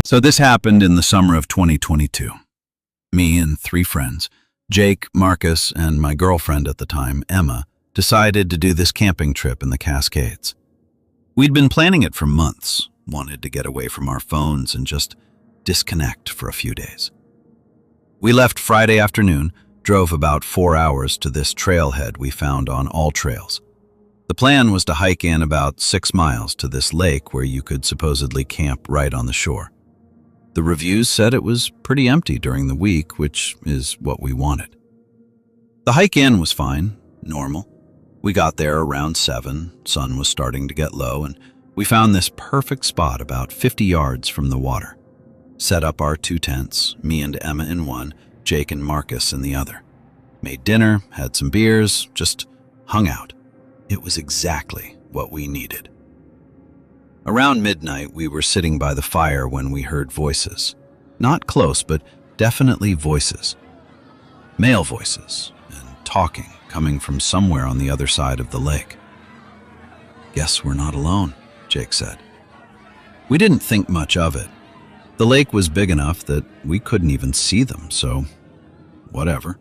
So this happened in the summer of 2022. Me and 3 friends, Jake, Marcus, and my girlfriend at the time, Emma, decided to do this camping trip in the Cascades. We'd been planning it for months, wanted to get away from our phones and just disconnect for a few days. We left Friday afternoon, drove about 4 hours to this trailhead we found on All Trails. The plan was to hike in about 6 miles to this lake where you could supposedly camp right on the shore. The reviews said it was pretty empty during the week, which is what we wanted. The hike in was fine, normal. We got there around 7, sun was starting to get low, and we found this perfect spot about 50 yards from the water. Set up our 2 tents, me and Emma in one, Jake and Marcus in the other. Made dinner, had some beers, just hung out. It was exactly what we needed. Around midnight, we were sitting by the fire when we heard voices. Not close, but definitely voices. Male voices, and talking, coming from somewhere on the other side of the lake. "Guess we're not alone," Jake said. We didn't think much of it. The lake was big enough that we couldn't even see them, so whatever.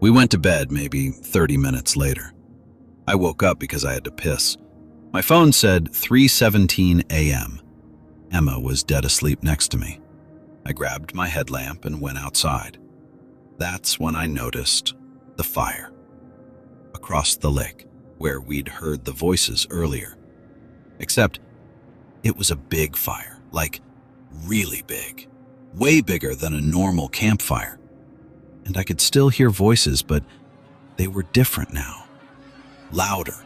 We went to bed maybe 30 minutes later. I woke up because I had to piss. My phone said 3:17 a.m. Emma was dead asleep next to me. I grabbed my headlamp and went outside. That's when I noticed the fire across the lake where we'd heard the voices earlier. Except it was a big fire, like really big, way bigger than a normal campfire. And I could still hear voices, but they were different now. Louder,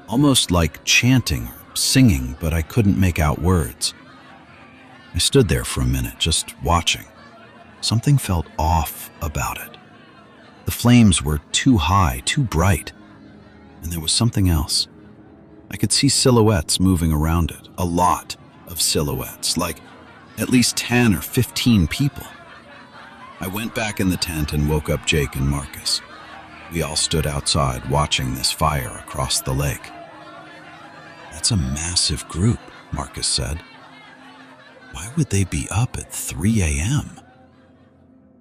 almost like chanting or singing, but I couldn't make out words. I stood there for a minute, just watching. Something felt off about it. The flames were too high, too bright. And there was something else. I could see silhouettes moving around it, a lot of silhouettes, like at least 10 or 15 people. I went back in the tent and woke up Jake and Marcus. We all stood outside watching this fire across the lake. "That's a massive group," Marcus said. "Why would they be up at 3 a.m.?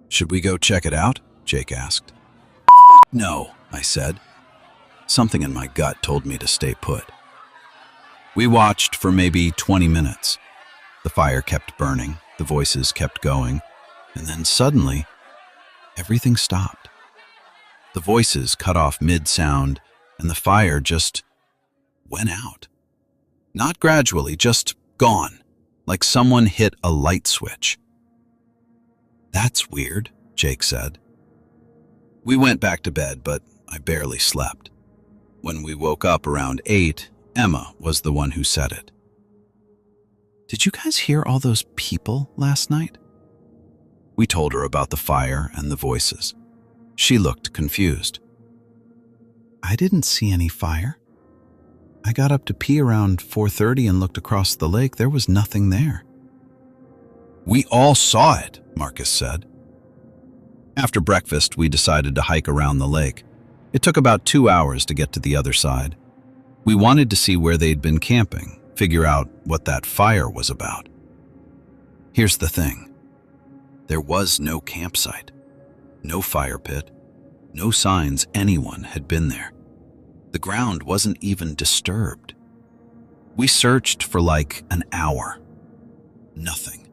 "Should we go check it out?" Jake asked. "No," I said. Something in my gut told me to stay put. We watched for maybe 20 minutes. The fire kept burning, the voices kept going, and then suddenly, everything stopped. The voices cut off mid-sound, and the fire just went out. Not gradually, just gone, like someone hit a light switch. "That's weird," Jake said. We went back to bed, but I barely slept. When we woke up around 8, Emma was the one who said it. "Did you guys hear all those people last night?" We told her about the fire and the voices. She looked confused. "I didn't see any fire. I got up to pee around 4:30 and looked across the lake. There was nothing there." "We all saw it," Marcus said. After breakfast, we decided to hike around the lake. It took about 2 hours to get to the other side. We wanted to see where they'd been camping, figure out what that fire was about. Here's the thing. There was no campsite, no fire pit, no signs anyone had been there. The ground wasn't even disturbed. We searched for like an hour. Nothing.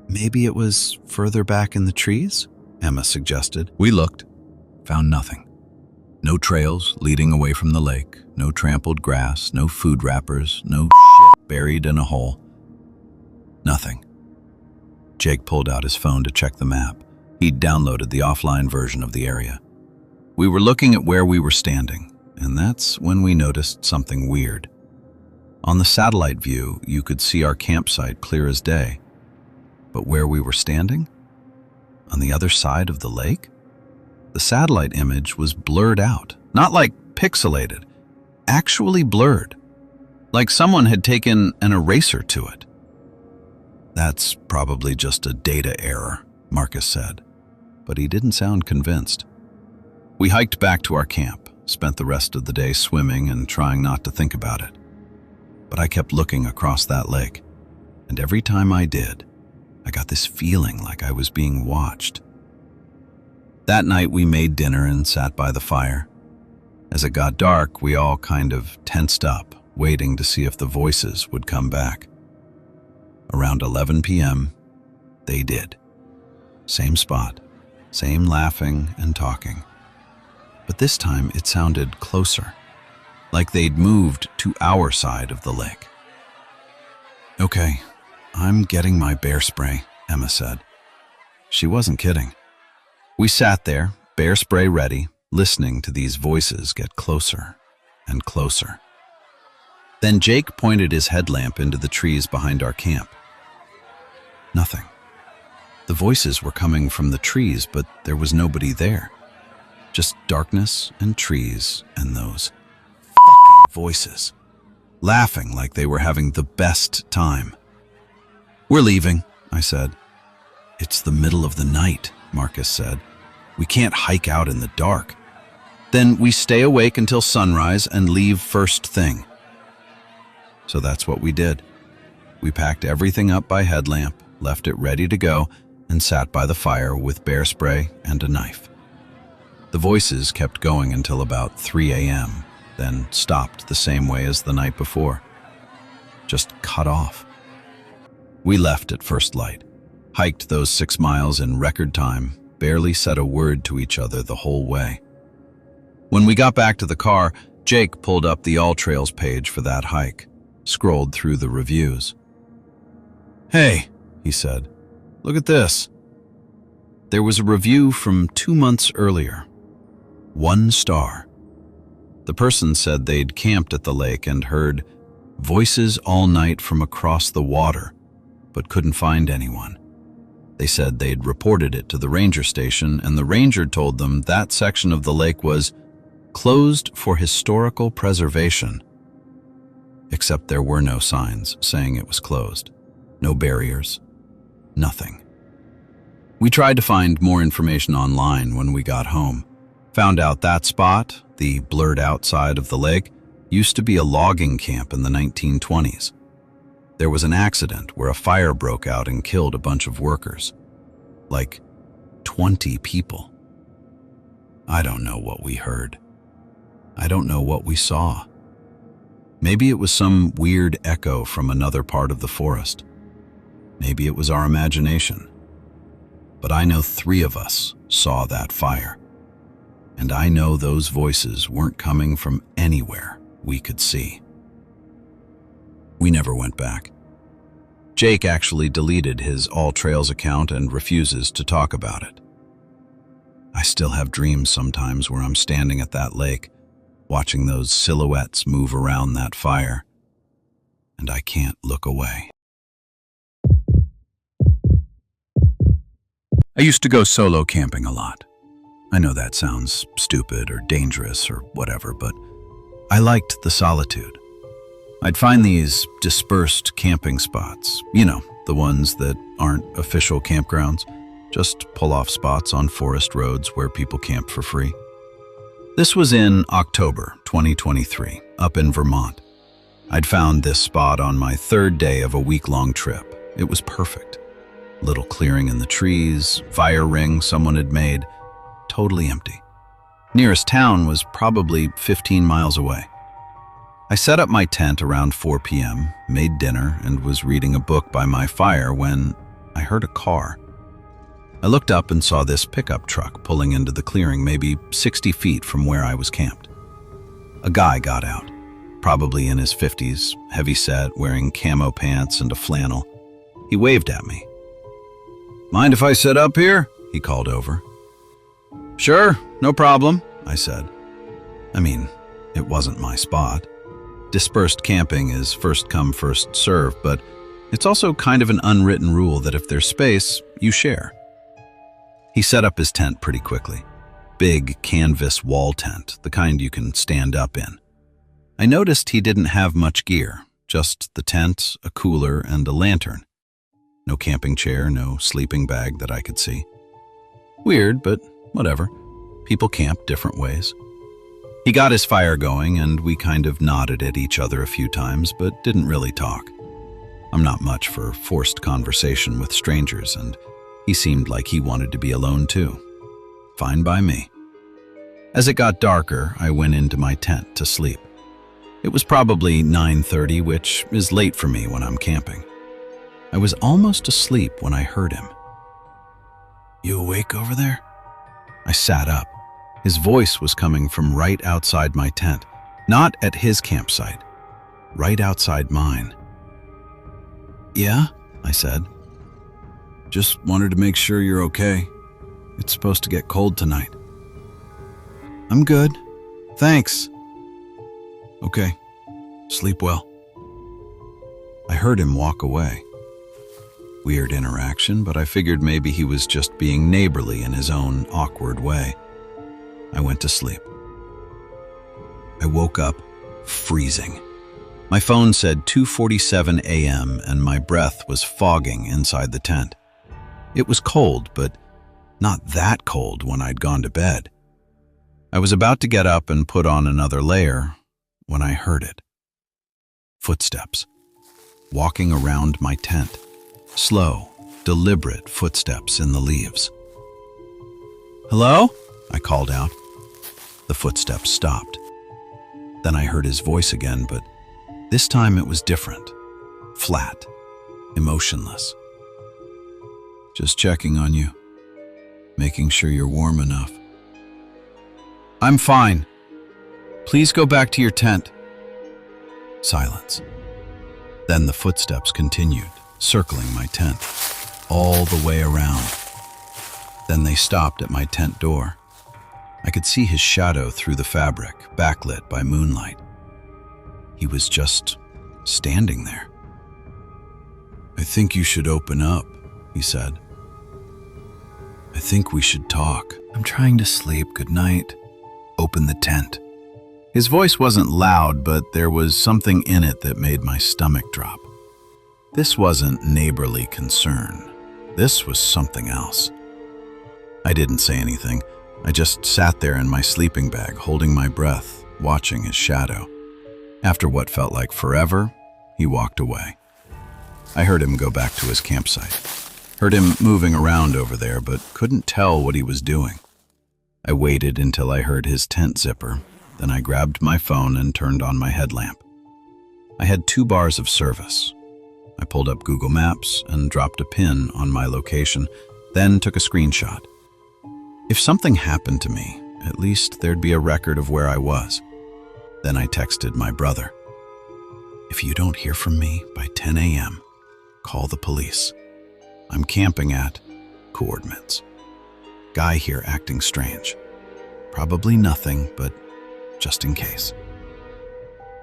"Maybe it was further back in the trees?" Emma suggested. We looked, found nothing. No trails leading away from the lake, no trampled grass, no food wrappers, no shit buried in a hole. Nothing. Jake pulled out his phone to check the map. He'd downloaded the offline version of the area. We were looking at where we were standing, and that's when we noticed something weird. On the satellite view, you could see our campsite clear as day. But where we were standing? On the other side of the lake? The satellite image was blurred out, not like pixelated, actually blurred, like someone had taken an eraser to it. "That's probably just a data error," Marcus said, but he didn't sound convinced. We hiked back to our camp, spent the rest of the day swimming and trying not to think about it. But I kept looking across that lake, and every time I did, I got this feeling like I was being watched. That night we made dinner and sat by the fire. As it got dark, we all kind of tensed up, waiting to see if the voices would come back. Around 11 p.m., they did. Same spot, same laughing and talking. But this time it sounded closer, like they'd moved to our side of the lake. "Okay, I'm getting my bear spray," Emma said. She wasn't kidding. We sat there, bear spray ready, listening to these voices get closer and closer. Then Jake pointed his headlamp into the trees behind our camp. Nothing. The voices were coming from the trees, but there was nobody there. Just darkness and trees and those fucking voices, laughing like they were having the best time. "We're leaving," I said. "It's the middle of the night," Marcus said. "We can't hike out in the dark." "Then we stay awake until sunrise and leave first thing." So that's what we did. We packed everything up by headlamp, left it ready to go, and sat by the fire with bear spray and a knife. The voices kept going until about 3 a.m., then stopped the same way as the night before. Just cut off. We left at first light, hiked those 6 miles in record time, barely said a word to each other the whole way. When we got back to the car, Jake pulled up the All Trails page for that hike, scrolled through the reviews. "Hey," he said, "look at this." There was a review from 2 months earlier. 1 star. The person said they'd camped at the lake and heard voices all night from across the water, but couldn't find anyone. They said they'd reported it to the ranger station, and the ranger told them that section of the lake was closed for historical preservation. Except there were no signs saying it was closed. No barriers. Nothing. We tried to find more information online when we got home. Found out that spot, the blurred outside of the lake, used to be a logging camp in the 1920s. There was an accident where a fire broke out and killed a bunch of workers. Like 20 people. I don't know what we heard. I don't know what we saw. Maybe it was some weird echo from another part of the forest. Maybe it was our imagination. But I know 3 of us saw that fire. And I know those voices weren't coming from anywhere we could see. We never went back. Jake actually deleted his All Trails account and refuses to talk about it. I still have dreams sometimes where I'm standing at that lake, watching those silhouettes move around that fire, and I can't look away. I used to go solo camping a lot. I know that sounds stupid or dangerous or whatever, but I liked the solitude. I'd find these dispersed camping spots, the ones that aren't official campgrounds, just pull-off spots on forest roads where people camp for free. This was in October 2023, up in Vermont. I'd found this spot on my 3rd day of a week-long trip. It was perfect. Little clearing in the trees, fire ring someone had made, totally empty. Nearest town was probably 15 miles away. I set up my tent around 4 p.m., made dinner, and was reading a book by my fire when I heard a car. I looked up and saw this pickup truck pulling into the clearing maybe 60 feet from where I was camped. A guy got out, probably in his 50s, heavy-set, wearing camo pants and a flannel. He waved at me. "Mind if I sit up here?" he called over. "Sure, no problem," I said. I mean, it wasn't my spot. Dispersed camping is first come, first serve, but it's also kind of an unwritten rule that if there's space, you share. He set up his tent pretty quickly. Big canvas wall tent, the kind you can stand up in. I noticed he didn't have much gear, just the tent, a cooler, and a lantern. No camping chair, no sleeping bag that I could see. Weird, but whatever. People camp different ways. He got his fire going, and we kind of nodded at each other a few times, but didn't really talk. I'm not much for forced conversation with strangers, and he seemed like he wanted to be alone too. Fine by me. As it got darker, I went into my tent to sleep. It was probably 9:30, which is late for me when I'm camping. I was almost asleep when I heard him. "You awake over there?" I sat up. His voice was coming from right outside my tent, not at his campsite, right outside mine. "Yeah," I said. "Just wanted to make sure you're okay. It's supposed to get cold tonight." "I'm good. Thanks." "Okay. Sleep well." I heard him walk away. Weird interaction, but I figured maybe he was just being neighborly in his own awkward way. I went to sleep. I woke up freezing. My phone said 2:47 a.m. and my breath was fogging inside the tent. It was cold, but not that cold when I'd gone to bed. I was about to get up and put on another layer when I heard it. Footsteps. Walking around my tent. Slow, deliberate footsteps in the leaves. "Hello?" I called out. The footsteps stopped. Then I heard his voice again, but this time it was different. Flat, emotionless. "Just checking on you. Making sure you're warm enough." "I'm fine. Please go back to your tent." Silence. Then the footsteps continued, circling my tent, all the way around. Then they stopped at my tent door. I could see his shadow through the fabric, backlit by moonlight. He was just standing there. "I think you should open up," he said. "I think we should talk. I'm trying to sleep. Good night." Open the tent. His voice wasn't loud, but there was something in it that made my stomach drop. This wasn't neighborly concern. This was something else. I didn't say anything. I just sat there in my sleeping bag, holding my breath, watching his shadow. After what felt like forever, he walked away. I heard him go back to his campsite. Heard him moving around over there, but couldn't tell what he was doing. I waited until I heard his tent zipper. Then I grabbed my phone and turned on my headlamp. I had 2 bars of service. I pulled up Google Maps and dropped a pin on my location, then took a screenshot. If something happened to me, at least there'd be a record of where I was. Then I texted my brother. "If you don't hear from me by 10 a.m., call the police. I'm camping at coordinates. Guy here acting strange. Probably nothing, but just in case."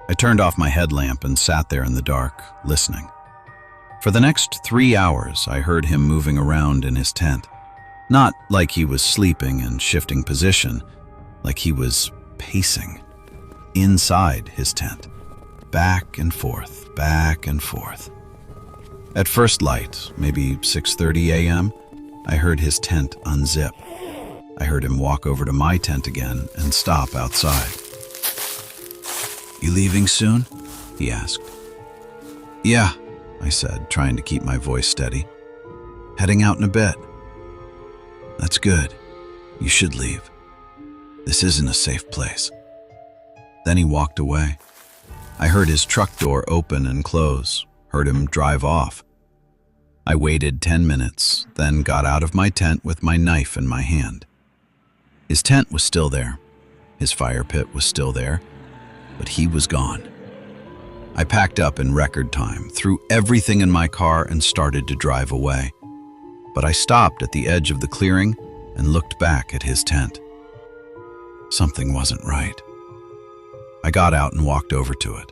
I turned off my headlamp and sat there in the dark, listening. For the next 3 hours, I heard him moving around in his tent. Not like he was sleeping and shifting position, like he was pacing inside his tent, back and forth, back and forth. At first light, maybe 6:30 a.m., I heard his tent unzip. I heard him walk over to my tent again and stop outside. "You leaving soon?" he asked. "Yeah," I said, trying to keep my voice steady. "Heading out in a bit." "That's good. You should leave. This isn't a safe place." Then he walked away. I heard his truck door open and close, heard him drive off. I waited 10 minutes, then got out of my tent with my knife in my hand. His tent was still there. His fire pit was still there, but he was gone. I packed up in record time, threw everything in my car, and started to drive away. But I stopped at the edge of the clearing and looked back at his tent. Something wasn't right. I got out and walked over to it.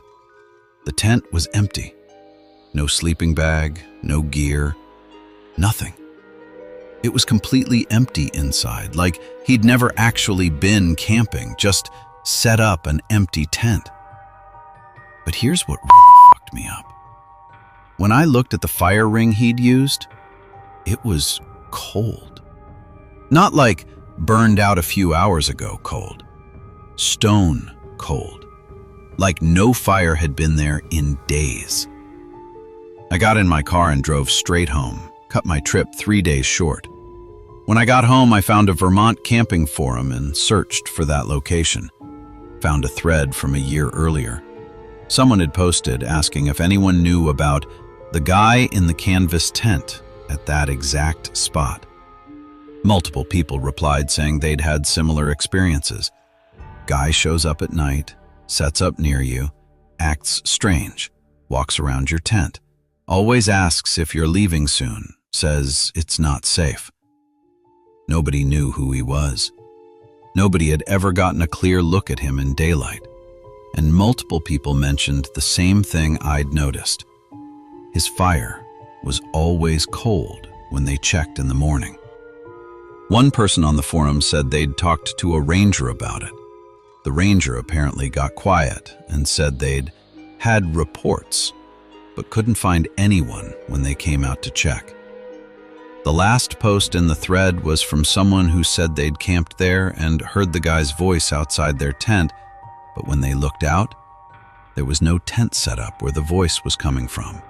The tent was empty. No sleeping bag, no gear, nothing. It was completely empty inside, like he'd never actually been camping, just set up an empty tent. But here's what really fucked me up. When I looked at the fire ring he'd used, it was cold. Not like burned out a few hours ago cold. Stone cold. Like no fire had been there in days. I got in my car and drove straight home, cut my trip 3 days short. When I got home, I found a Vermont camping forum and searched for that location. Found a thread from a year earlier. Someone had posted asking if anyone knew about the guy in the canvas tent at that exact spot. Multiple people replied saying they'd had similar experiences. Guy shows up at night, sets up near you, acts strange, walks around your tent, always asks if you're leaving soon, says it's not safe. Nobody knew who he was. Nobody had ever gotten a clear look at him in daylight, and multiple people mentioned the same thing I'd noticed. His fire was always cold when they checked in the morning. One person on the forum said they'd talked to a ranger about it. The ranger apparently got quiet and said they'd had reports, but couldn't find anyone when they came out to check. The last post in the thread was from someone who said they'd camped there and heard the guy's voice outside their tent, but when they looked out, there was no tent set up where the voice was coming from.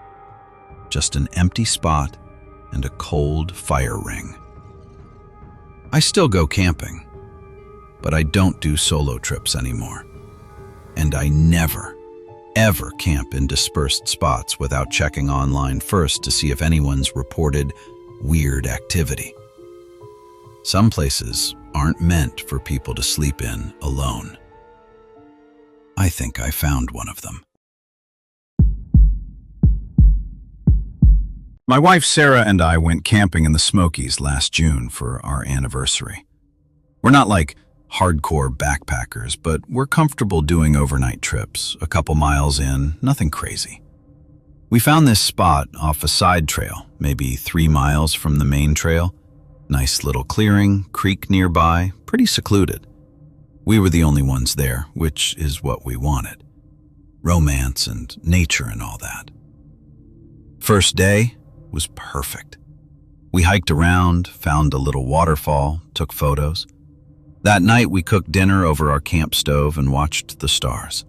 Just an empty spot and a cold fire ring. I still go camping, but I don't do solo trips anymore. And I never, ever camp in dispersed spots without checking online first to see if anyone's reported weird activity. Some places aren't meant for people to sleep in alone. I think I found one of them. My wife Sarah and I went camping in the Smokies last June for our anniversary. We're not like hardcore backpackers, but we're comfortable doing overnight trips, a couple miles in, nothing crazy. We found this spot off a side trail, maybe 3 miles from the main trail. Nice little clearing, creek nearby, pretty secluded. We were the only ones there, which is what we wanted. Romance and nature and all that. First day was perfect. We hiked around, found a little waterfall, took photos. That night we cooked dinner over our camp stove and watched the stars.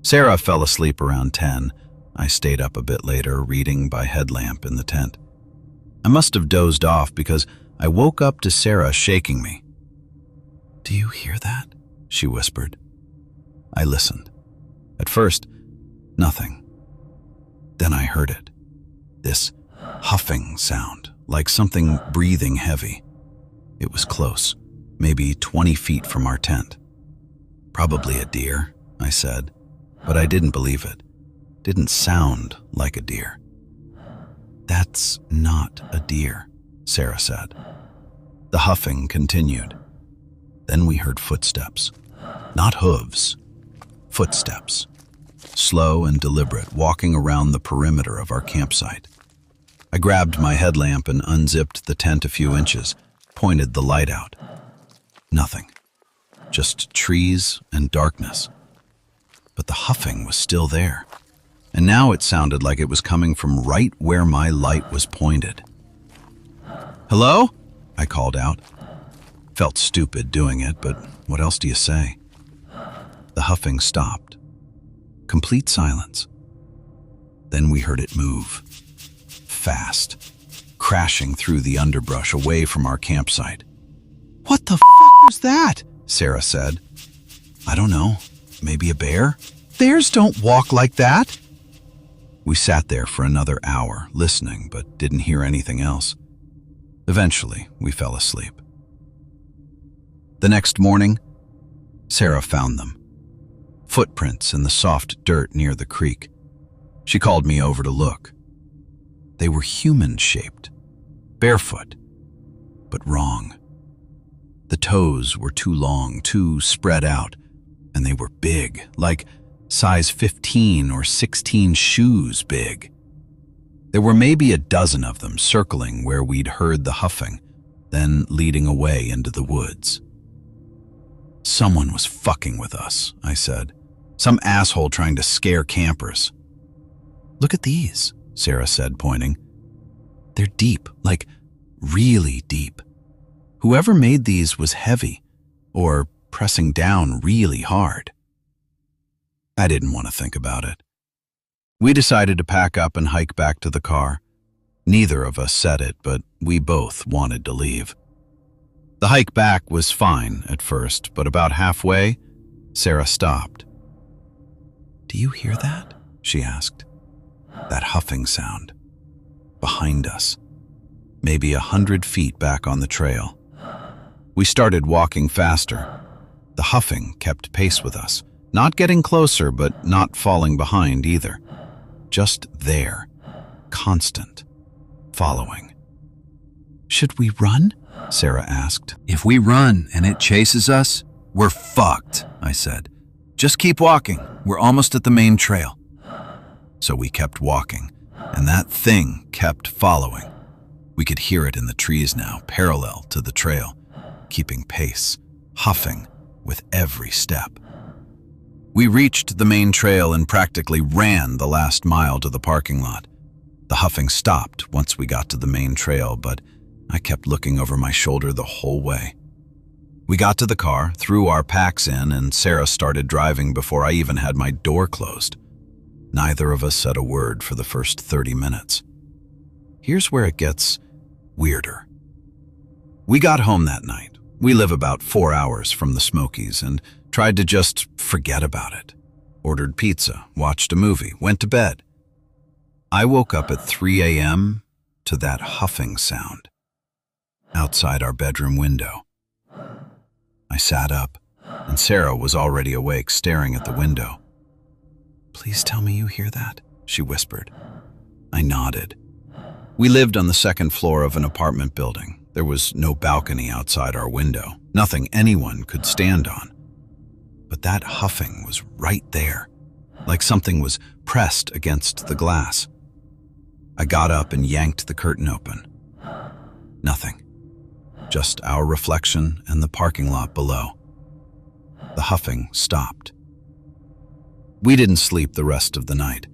Sarah fell asleep around 10. I stayed up a bit later, reading by headlamp in the tent. I must have dozed off because I woke up to Sarah shaking me. "Do you hear that?" she whispered. I listened. At first, nothing. Then I heard it. This huffing sound, like something breathing heavy. It was close, maybe 20 feet from our tent. "Probably a deer," I said, but I didn't believe it. Didn't sound like a deer. "That's not a deer," Sarah said. The huffing continued. Then we heard footsteps. Not hooves, footsteps. Slow and deliberate, walking around the perimeter of our campsite. I grabbed my headlamp and unzipped the tent a few inches, pointed the light out. Nothing. Just trees and darkness. But the huffing was still there. And now it sounded like it was coming from right where my light was pointed. "Hello?" I called out. Felt stupid doing it, but what else do you say? The huffing stopped. Complete silence. Then we heard it move. Fast. Crashing through the underbrush away from our campsite. "What the fuck was that?" Sarah said. "I don't know. Maybe a bear? Bears don't walk like that." We sat there for another hour, listening, but didn't hear anything else. Eventually, we fell asleep. The next morning, Sarah found them. Footprints in the soft dirt near the creek. She called me over to look. They were human-shaped, barefoot, but wrong. The toes were too long, too spread out, and they were big, like size 15 or 16 shoes big. There were maybe a dozen of them circling where we'd heard the huffing, then leading away into the woods. "Someone was fucking with us," I said. "Some asshole trying to scare campers." "Look at these," Sarah said, pointing. "They're deep, like really deep. Whoever made these was heavy, or pressing down really hard." I didn't want to think about it. We decided to pack up and hike back to the car. Neither of us said it, but we both wanted to leave. The hike back was fine at first, but about halfway, Sarah stopped. "Do you hear that?" she asked. That huffing sound. Behind us. Maybe 100 feet back on the trail. We started walking faster. The huffing kept pace with us, not getting closer, but not falling behind either. Just there, constant, following. "Should we run?" Sarah asked. "If we run and it chases us, we're fucked," I said. "Just keep walking. We're almost at the main trail." So we kept walking, and that thing kept following. We could hear it in the trees now, parallel to the trail, keeping pace, huffing with every step. We reached the main trail and practically ran the last mile to the parking lot. The huffing stopped once we got to the main trail, but I kept looking over my shoulder the whole way. We got to the car, threw our packs in, and Sarah started driving before I even had my door closed. Neither of us said a word for the first 30 minutes. Here's where it gets weirder. We got home that night. We live about 4 hours from the Smokies and tried to just forget about it. Ordered pizza, watched a movie, went to bed. I woke up at 3 a.m. to that huffing sound outside our bedroom window. I sat up, and Sarah was already awake, staring at the window. "Please tell me you hear that," she whispered. I nodded. We lived on the second floor of an apartment building. There was no balcony outside our window, nothing anyone could stand on. But that huffing was right there, like something was pressed against the glass. I got up and yanked the curtain open. Nothing. Just our reflection and the parking lot below. The huffing stopped. We didn't sleep the rest of the night.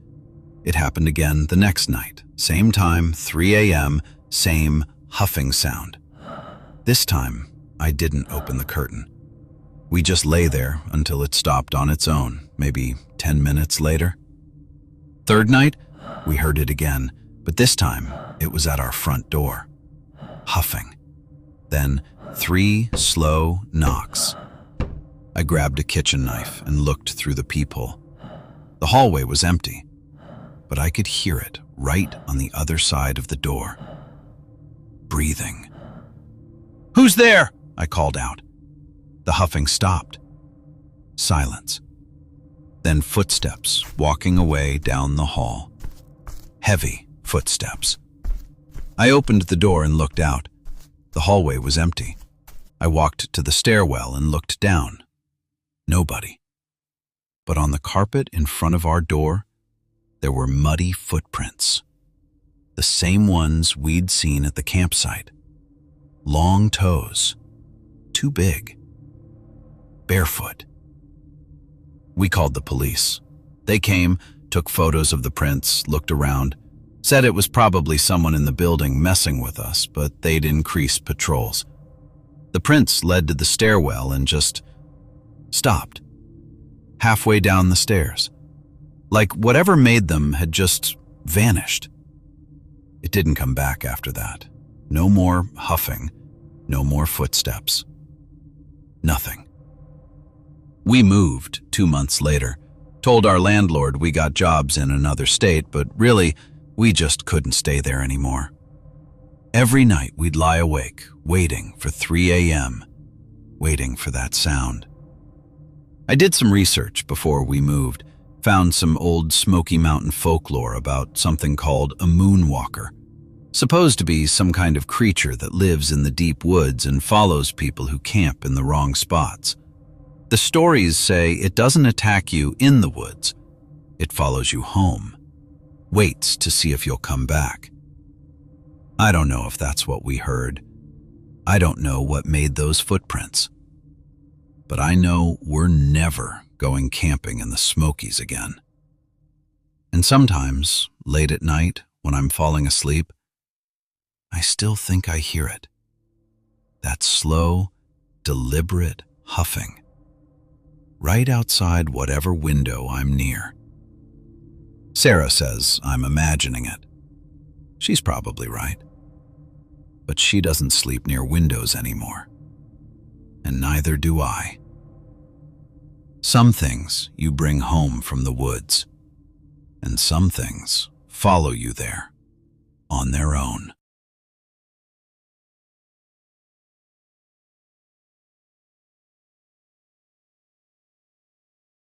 It happened again the next night. Same time, 3 a.m., same huffing sound. This time, I didn't open the curtain. We just lay there until it stopped on its own, maybe 10 minutes later. Third night, we heard it again, but this time it was at our front door. Huffing. Then 3 slow knocks. I grabbed a kitchen knife and looked through the peephole. The hallway was empty, but I could hear it right on the other side of the door. Breathing. "Who's there?" I called out. The huffing stopped. Silence. Then footsteps walking away down the hall. Heavy footsteps. I opened the door and looked out. The hallway was empty. I walked to the stairwell and looked down. Nobody. But on the carpet in front of our door, there were muddy footprints. The same ones we'd seen at the campsite. Long toes. Too big. Barefoot. We called the police. They came, took photos of the prints, looked around, said it was probably someone in the building messing with us, but they'd increase patrols. The prints led to the stairwell and just stopped. Halfway down the stairs. Like whatever made them had just vanished. It didn't come back after that. No more huffing, no more footsteps. Nothing. We moved 2 months later, told our landlord we got jobs in another state, but really, we just couldn't stay there anymore. Every night we'd lie awake, waiting for 3 a.m., waiting for that sound. I did some research before we moved, found some old Smoky Mountain folklore about something called a moonwalker, supposed to be some kind of creature that lives in the deep woods and follows people who camp in the wrong spots. The stories say it doesn't attack you in the woods. It follows you home, waits to see if you'll come back. I don't know if that's what we heard. I don't know what made those footprints. But I know we're never going camping in the Smokies again. And sometimes, late at night, when I'm falling asleep, I still think I hear it. That slow, deliberate huffing. Right outside whatever window I'm near. Sarah says I'm imagining it. She's probably right. But she doesn't sleep near windows anymore. And neither do I. Some things you bring home from the woods, and some things follow you there on their own.